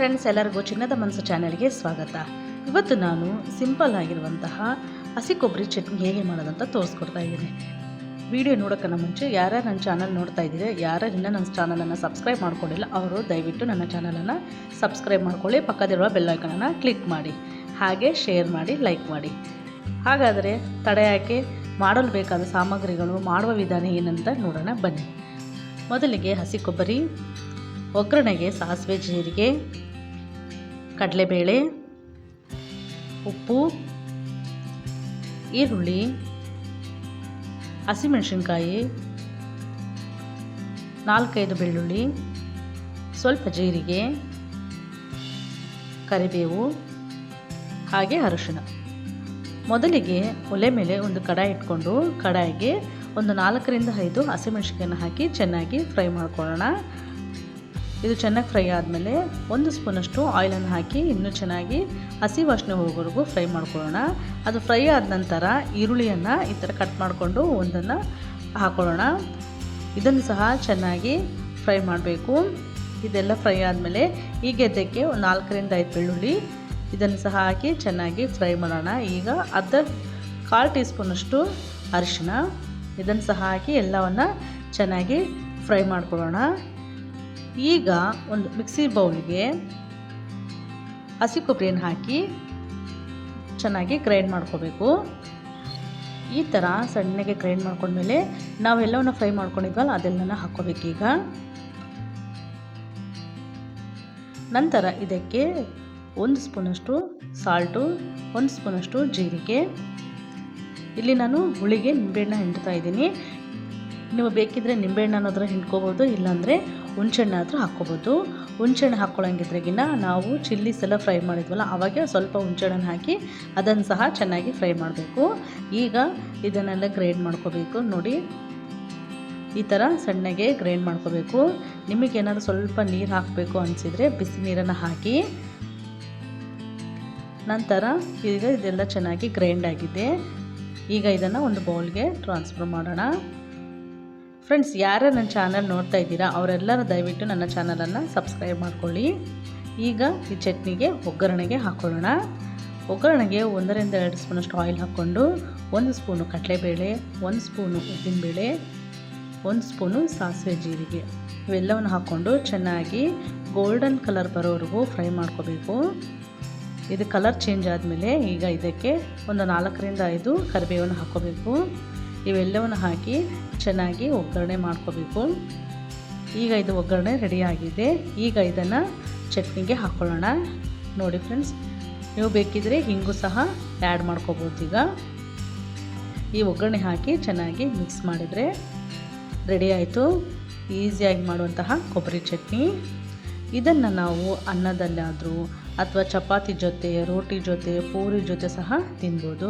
Friends, ಎಲ್ಲರಿಗೂ ಚಿನ್ನದ ಮನಸ್ಸು ಚಾನೆಲ್ಗೆ ಸ್ವಾಗತ. ಇವತ್ತು ನಾನು ಸಿಂಪಲ್ ಆಗಿರುವಂತಹ ಹಸಿ ಕೊಬ್ಬರಿ ಚಟ್ನಿ ಹೇಗೆ ಮಾಡೋದಂತ ತೋರಿಸ್ಕೊಡ್ತಾ ಇದ್ದೀನಿ. ವಿಡಿಯೋ ನೋಡೋಕ್ಕನ್ನ ಮುಂಚೆ ಯಾರ್ಯಾರು ನನ್ನ ಚಾನಲ್ ನೋಡ್ತಾ ಇದ್ದೀರಿ, ಯಾರ್ಯಾರು ಇನ್ನೂ ನನ್ನ ಚಾನಲನ್ನು ಸಬ್ಸ್ಕ್ರೈಬ್ ಮಾಡ್ಕೊಂಡಿಲ್ಲ ಅವರು ದಯವಿಟ್ಟು ನನ್ನ ಚಾನಲನ್ನು ಸಬ್ಸ್ಕ್ರೈಬ್ ಮಾಡ್ಕೊಳ್ಳಿ, ಪಕ್ಕದಿರುವ ಬೆಲ್ ಐಕಾನನ್ನು ಕ್ಲಿಕ್ ಮಾಡಿ, ಹಾಗೆ ಶೇರ್ ಮಾಡಿ, ಲೈಕ್ ಮಾಡಿ. ಹಾಗಾದರೆ ತಡೆ ಯಾಕೆ, ಮಾಡಲು ಬೇಕಾದ ಸಾಮಗ್ರಿಗಳು, ಮಾಡುವ ವಿಧಾನ ಏನಂತ ನೋಡೋಣ ಬನ್ನಿ. ಮೊದಲಿಗೆ ಹಸಿ ಕೊಬ್ಬರಿ, ಒಗ್ಗರಣೆಗೆ ಸಾಸಿವೆ, ಜೀರಿಗೆ, ಕಡಲೆಬೇಳೆ, ಉಪ್ಪು, ಈರುಳ್ಳಿ, ಹಸಿಮೆಣಸಿನ್ಕಾಯಿ, 4-5 ಬೆಳ್ಳುಳ್ಳಿ, ಸ್ವಲ್ಪ ಜೀರಿಗೆ, ಕರಿಬೇವು, ಹಾಗೆ ಅರಿಶಿಣ. ಮೊದಲಿಗೆ ಒಲೆ ಮೇಲೆ ಒಂದು ಕಡಾಯಿ ಇಟ್ಕೊಂಡು ಕಡಾಯಿಗೆ ಒಂದು 4-5 ಹಸಿಮೆಣಸಿನ್ಕಾಯಿನ ಹಾಕಿ ಚೆನ್ನಾಗಿ ಫ್ರೈ ಮಾಡ್ಕೊಳ್ಳೋಣ. ಇದು ಚೆನ್ನಾಗಿ ಫ್ರೈ ಆದಮೇಲೆ 1 ಸ್ಪೂನಷ್ಟು ಆಯಿಲನ್ನು ಹಾಕಿ ಇನ್ನೂ ಚೆನ್ನಾಗಿ ಹಸಿ ವಾಸನೆ ಹೋಗೋವರೆಗೂ ಫ್ರೈ ಮಾಡ್ಕೊಳ್ಳೋಣ. ಅದು ಫ್ರೈ ಆದ ನಂತರ ಈರುಳ್ಳಿಯನ್ನು ಈ ಥರ ಕಟ್ ಮಾಡಿಕೊಂಡು ಒಂದನ್ನು ಹಾಕೊಳ್ಳೋಣ. ಇದನ್ನು ಸಹ ಚೆನ್ನಾಗಿ ಫ್ರೈ ಮಾಡಬೇಕು. ಇದೆಲ್ಲ ಫ್ರೈ ಆದಮೇಲೆ ಈಗ ಇದಕ್ಕೆ ಒಂದು 4-5 ಬೆಳ್ಳುಳ್ಳಿ ಇದನ್ನು ಸಹ ಹಾಕಿ ಚೆನ್ನಾಗಿ ಫ್ರೈ ಮಾಡೋಣ. ಈಗ 1/4 ಟೀ ಸ್ಪೂನಷ್ಟು ಅರಿಶಿಣ ಇದನ್ನು ಸಹ ಹಾಕಿ ಎಲ್ಲವನ್ನು ಚೆನ್ನಾಗಿ ಫ್ರೈ ಮಾಡ್ಕೊಳ್ಳೋಣ. ಈಗ ಒಂದು ಮಿಕ್ಸಿ ಬೌಲ್ಗೆ ಹಸಿ ಕೊಬ್ಬರಿಯನ್ನು ಹಾಕಿ ಚೆನ್ನಾಗಿ ಗ್ರೈಂಡ್ ಮಾಡ್ಕೋಬೇಕು. ಈ ಥರ ಸಣ್ಣಗೆ ಗ್ರೈಂಡ್ ಮಾಡ್ಕೊಂಡ್ಮೇಲೆ ನಾವೆಲ್ಲವನ್ನು ಫ್ರೈ ಮಾಡ್ಕೊಂಡಿದ್ವಲ್ಲ ಅದೆಲ್ಲನ ಹಾಕ್ಕೋಬೇಕೀಗ. ನಂತರ ಇದಕ್ಕೆ 1 ಸ್ಪೂನಷ್ಟು ಸಾಲ್ಟು, 1 ಸ್ಪೂನಷ್ಟು ಜೀರಿಗೆ. ಇಲ್ಲಿ ನಾನು ಹುಳಿಗೆ ನಿಂಬೆಹಣ್ಣು ಹಿಂಡ್ತಾ ಇದ್ದೀನಿ. ನೀವು ಬೇಕಿದ್ದರೆ ನಿಂಬೆಹಣ್ಣು ಅನ್ನೋದ್ರ ಹಿಂಡ್ಕೋಬೋದು, ಇಲ್ಲಾಂದರೆ ಹುಣಸೆಹಣ್ಣು ಆದರೂ ಹಾಕ್ಕೋಬೋದು. ಹುಣಸೆಹಣ್ಣು ಹಾಕ್ಕೊಳ್ಳೋಂಗಿದ್ರೆಗಿನ ನಾವು ಚಿಲ್ಲೀಸ್ ಎಲ್ಲ ಫ್ರೈ ಮಾಡಿದ್ವಲ್ಲ ಆವಾಗ ಸ್ವಲ್ಪ ಹುಣಸೆಹಣ್ಣನ್ನು ಹಾಕಿ ಅದನ್ನು ಸಹ ಚೆನ್ನಾಗಿ ಫ್ರೈ ಮಾಡಬೇಕು. ಈಗ ಇದನ್ನೆಲ್ಲ ಗ್ರೈಂಡ್ ಮಾಡ್ಕೋಬೇಕು. ನೋಡಿ, ಈ ಥರ ಸಣ್ಣಗೆ ಗ್ರೈಂಡ್ ಮಾಡ್ಕೋಬೇಕು. ನಿಮಗೇನಾದರೂ ಸ್ವಲ್ಪ ನೀರು ಹಾಕಬೇಕು ಅನಿಸಿದರೆ ಬಿಸಿ ನೀರನ್ನು ಹಾಕಿ. ನಂತರ ಈಗ ಇದೆಲ್ಲ ಚೆನ್ನಾಗಿ ಗ್ರೈಂಡ್ ಆಗಿದೆ. ಈಗ ಇದನ್ನು ಒಂದು ಬೌಲ್ಗೆ ಟ್ರಾನ್ಸ್ಫರ್ ಮಾಡೋಣ. ಫ್ರೆಂಡ್ಸ್, ಯಾರು ನನ್ನ ಚಾನಲ್ ನೋಡ್ತಾ ಇದ್ದೀರಾ ಅವರೆಲ್ಲರೂ ದಯವಿಟ್ಟು ನನ್ನ ಚಾನಲನ್ನು ಸಬ್ಸ್ಕ್ರೈಬ್ ಮಾಡ್ಕೊಳ್ಳಿ. ಈಗ ಈ ಚಟ್ನಿಗೆ ಒಗ್ಗರಣೆಗೆ ಹಾಕ್ಕೊಳ್ಳೋಣ. ಒಗ್ಗರಣೆಗೆ 1-2 ಸ್ಪೂನಷ್ಟು ಆಯಿಲ್ ಹಾಕ್ಕೊಂಡು 1 ಸ್ಪೂನು ಕಡಲೆಬೇಳೆ, 1 ಸ್ಪೂನು ಉದ್ದಿನಬೇಳೆ, 1 ಸ್ಪೂನು ಸಾಸಿವೆ, ಜೀರಿಗೆ ಇವೆಲ್ಲವನ್ನು ಹಾಕ್ಕೊಂಡು ಚೆನ್ನಾಗಿ ಗೋಲ್ಡನ್ ಕಲರ್ ಬರೋವರೆಗೂ ಫ್ರೈ ಮಾಡ್ಕೋಬೇಕು. ಇದು ಕಲರ್ ಚೇಂಜ್ ಆದಮೇಲೆ ಈಗ ಇದಕ್ಕೆ ಒಂದು 4-5 ಕರಿಬೇವನ್ನು ಹಾಕ್ಕೋಬೇಕು. ಇವೆಲ್ಲವನ್ನು ಹಾಕಿ ಚೆನ್ನಾಗಿ ಒಗ್ಗರಣೆ ಮಾಡ್ಕೋಬೇಕು. ಈಗ ಇದು ಒಗ್ಗರಣೆ ರೆಡಿಯಾಗಿದೆ. ಈಗ ಇದನ್ನು ಚಟ್ನಿಗೆ ಹಾಕ್ಕೊಳ್ಳೋಣ. ನೋಡಿ ಫ್ರೆಂಡ್ಸ್, ನೀವು ಬೇಕಿದ್ದರೆ ಹಿಂಗು ಸಹ ಆ್ಯಡ್ ಮಾಡ್ಕೋಬೋದು. ಈಗ ಈ ಒಗ್ಗರಣೆ ಹಾಕಿ ಚೆನ್ನಾಗಿ ಮಿಕ್ಸ್ ಮಾಡಿದರೆ ರೆಡಿ ಆಯಿತು ಈಸಿಯಾಗಿ ಮಾಡುವಂತಹ ಕೊಬ್ಬರಿ ಚಟ್ನಿ. ಇದನ್ನು ನಾವು ಅನ್ನದಲ್ಲಾದರೂ ಅಥವಾ ಚಪಾತಿ ಜೊತೆ, ರೋಟಿ ಜೊತೆ, ಪೂರಿ ಜೊತೆ ಸಹ ತಿನ್ಬೋದು.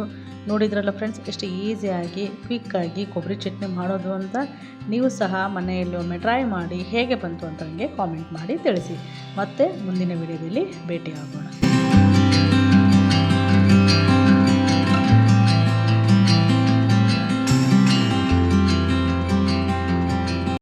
ನೋಡಿದ್ರಲ್ಲ ಫ್ರೆಂಡ್ಸ್, ಎಷ್ಟು ಈಸಿಯಾಗಿ ಕ್ವಿಕ್ಕಾಗಿ ಕೊಬ್ಬರಿ ಚಟ್ನಿ ಮಾಡೋದು ಅಂತ. ನೀವು ಸಹ ಮನೆಯಲ್ಲಿ ಒಮ್ಮೆ ಟ್ರೈ ಮಾಡಿ ಹೇಗೆ ಬಂತು ಅಂತ ನನಗೆ ಕಾಮೆಂಟ್ ಮಾಡಿ ತಿಳಿಸಿ. ಮತ್ತೆ ಮುಂದಿನ ವಿಡಿಯೋದಲ್ಲಿ ಭೇಟಿಯಾಗೋಣ.